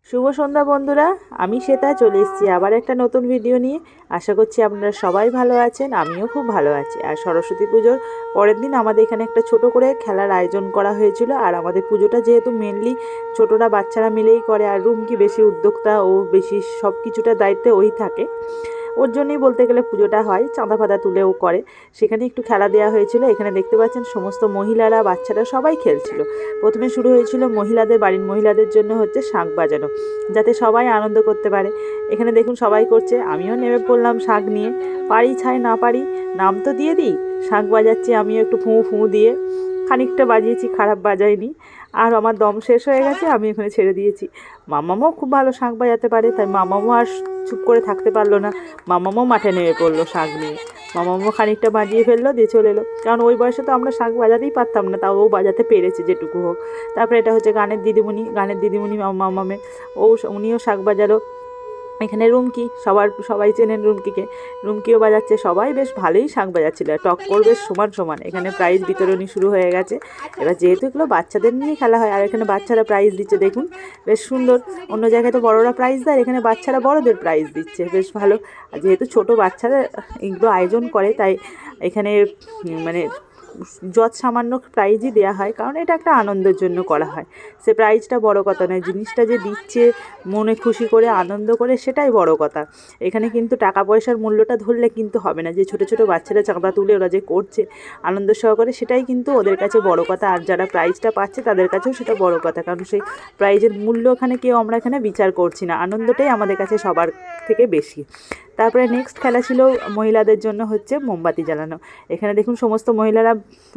শুভ সন্ধ্যা বন্ধুরা, আমি শ্বেতা চলে এসেছি আবার একটা নতুন ভিডিও নিয়ে। আশা করছি আপনারা সবাই ভালো আছেন, আমিও খুব ভালো আছি। আর সরস্বতী পুজোর পরের দিন আমাদের এখানে একটা ছোট করে খেলার আয়োজন করা হয়েছিল। আর আমাদের পুজোটা যেহেতু মেনলি ছোটরা বাচ্চারা মিলেই করে, আর রুমকি বেশি উদ্যোক্তা ও বেশি সব কিছুটা দায়িত্বে ওই থাকে, ওর জন্যই বলতে গেলে পুজোটা হয়। চাঁদা ফাঁদা তুলেও করে, সেখানে একটু খেলা দেওয়া হয়েছিল। এখানে দেখতে পাচ্ছেন সমস্ত মহিলারা বাচ্চারা সবাই খেলছিল। প্রথমে শুরু হয়েছিল মহিলাদের, বাড়ির মহিলাদের জন্য হচ্ছে শাঁখ বাজানো, যাতে সবাই আনন্দ করতে পারে। এখানে দেখুন সবাই করছে, আমিও নেমে পড়লাম শাঁখ নিয়ে। পারি ছাই না পারি, নাম তো দিয়ে দিই। শাঁখ বাজাচ্ছি আমিও একটু ফুঁ ফুঁ দিয়ে, খানিকটা বাজিয়েছি, খারাপ বাজাইনি। আর আমার দম শেষ হয়ে গেছে, আমি এখানে ছেড়ে দিয়েছি। মামামও খুব ভালো শাঁখ বাজাতে পারে, তাই মামামও আর চুপ করে থাকতে পারলো না। মামামও মাঠে নেমে পড়লো শাঁখ নিয়ে। মামামও খানিকটা বাজিয়ে ফেললো, দিয়ে চলে এলো। কারণ ওই বয়সে তো আমরা শাঁখ বাজাতেই পারতাম না, তাও ও বাজাতে পেরেছে যেটুকু হোক। তারপরে এটা হচ্ছে গানের দিদিমণি মামামে, উনিও শাঁখ বাজালো। এখানে রুমকি, সবাই চেনেন রুমকিকে, রুমকিও বাজাচ্ছে। সবাই বেশ ভালোই শাঁখ বাজাচ্ছিল, টক্কর বেশ সমান সমান। এখানে প্রাইজ বিতরণী শুরু হয়ে গেছে। এবার যেহেতু এগুলো বাচ্চাদের নিয়ে খেলা হয়, আর এখানে বাচ্চারা প্রাইজ দিচ্ছে দেখুন, বেশ সুন্দর। অন্য জায়গায় তো বড়রা প্রাইজ দেয়, এখানে বাচ্চারা বড়দের প্রাইজ দিচ্ছে, বেশ ভালো। আর যেহেতু ছোট বাচ্চারা এগুলো আয়োজন করে, তাই এখানে মানে যৎ সামান্য প্রাইজই দেওয়া হয়, কারণ এটা একটা আনন্দের জন্য করা হয়। সে প্রাইজটা বড় কথা নয়, জিনিসটা যে দিচ্ছে মনে খুশি করে আনন্দ করে, সেটাই বড় কথা। এখানে কিন্তু টাকা পয়সার মূল্যটা ধরলে কিন্তু হবে না। যে ছোট ছোট বাচ্চারা চাঁদা তুলে ওরা যে করছে আনন্দ সহকারে, সেটাই কিন্তু ওদের কাছে বড় কথা। আর যারা প্রাইজটা পাচ্ছে তাদের কাছেও সেটা বড় কথা, কারণ সেই প্রাইজের মূল্য এখানে আমরা এখানে বিচার করছি না, আনন্দটাই আমাদের কাছে সবার থেকে বেশি। তারপরে নেক্সট খেলা ছিল মহিলাদের জন্য হচ্ছে মোমবাতি জ্বালানো। এখানে দেখুন সমস্ত মহিলারা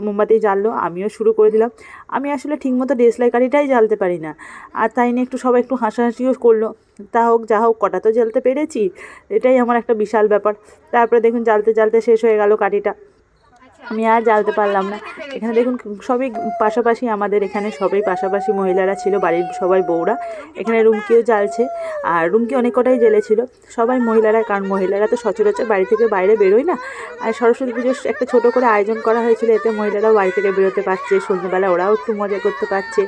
মোমবাতি জ্বাললো, আমিও শুরু করে দিলাম। আমি আসলে ঠিকমতো দেশলাই কাঠিটাই জ্বালতে পারি না, আর তাই নিয়ে একটু সবাই একটু হাসাহাসিও করলো। তা হোক যা হোক, কটা তো জ্বালতে পেরেছি, এটাই আমার একটা বিশাল ব্যাপার। তারপরে দেখুন জ্বালতে জ্বালতে শেষ হয়ে গেল কাঠিটা, আমি আর জ্বালতে পারলাম না। এখানে দেখুন সবই পাশাপাশি, আমাদের এখানে সবাই পাশাপাশি মহিলারা ছিল, বাড়ির সবাই বউরা। এখানে রুমকিও জ্বালছে, আর রুমকি অনেক কটাই জ্বেলেছিল। সবাই মহিলারা, কারণ মহিলারা তো সচরাচর বাড়ি থেকে বাইরে বেরোয় না। আর সরস্বতী পুজোর একটা ছোটো করে আয়োজন করা হয়েছিল, এতে মহিলারাও বাড়ি থেকে বেরোতে পারছে, সন্ধ্যেবেলা ওরাও একটু মজা করতে পারছে,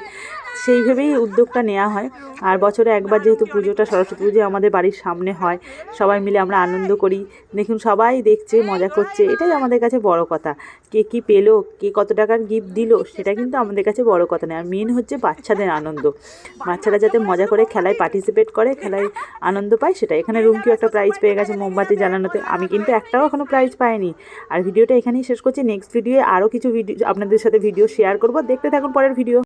সেইভাবেই উদ্যোগটা নেওয়া হয়। আর বছরে একবার যেহেতু পুজোটা, সরস্বতী পুজো আমাদের বাড়ির সামনে হয়, সবাই মিলে আমরা আনন্দ করি। দেখুন সবাই দেখছে, মজা করছে, এটাই আমাদের কাছে বড় কথা। কে কী পেলো, কে কত টাকার গিফট দিল, সেটা কিন্তু আমাদের কাছে বড় কথা নয়। আর মেন হচ্ছে বাচ্চাদের আনন্দ, বাচ্চারা যাতে মজা করে খেলায় পার্টিসিপেট করে, খেলায় আনন্দ পায়, সেটা। এখানে রুমকিও একটা প্রাইজ পেয়ে গেছে মোমবাতি জ্বালানোতে, আমি কিন্তু একটাও এখনও প্রাইজ পাইনি। আর ভিডিওটা এখানেই শেষ করছি। নেক্সট ভিডিওয়ে আরও কিছু ভিডিও আপনাদের সাথে ভিডিও শেয়ার করব, দেখতে থাকুন পরের ভিডিও।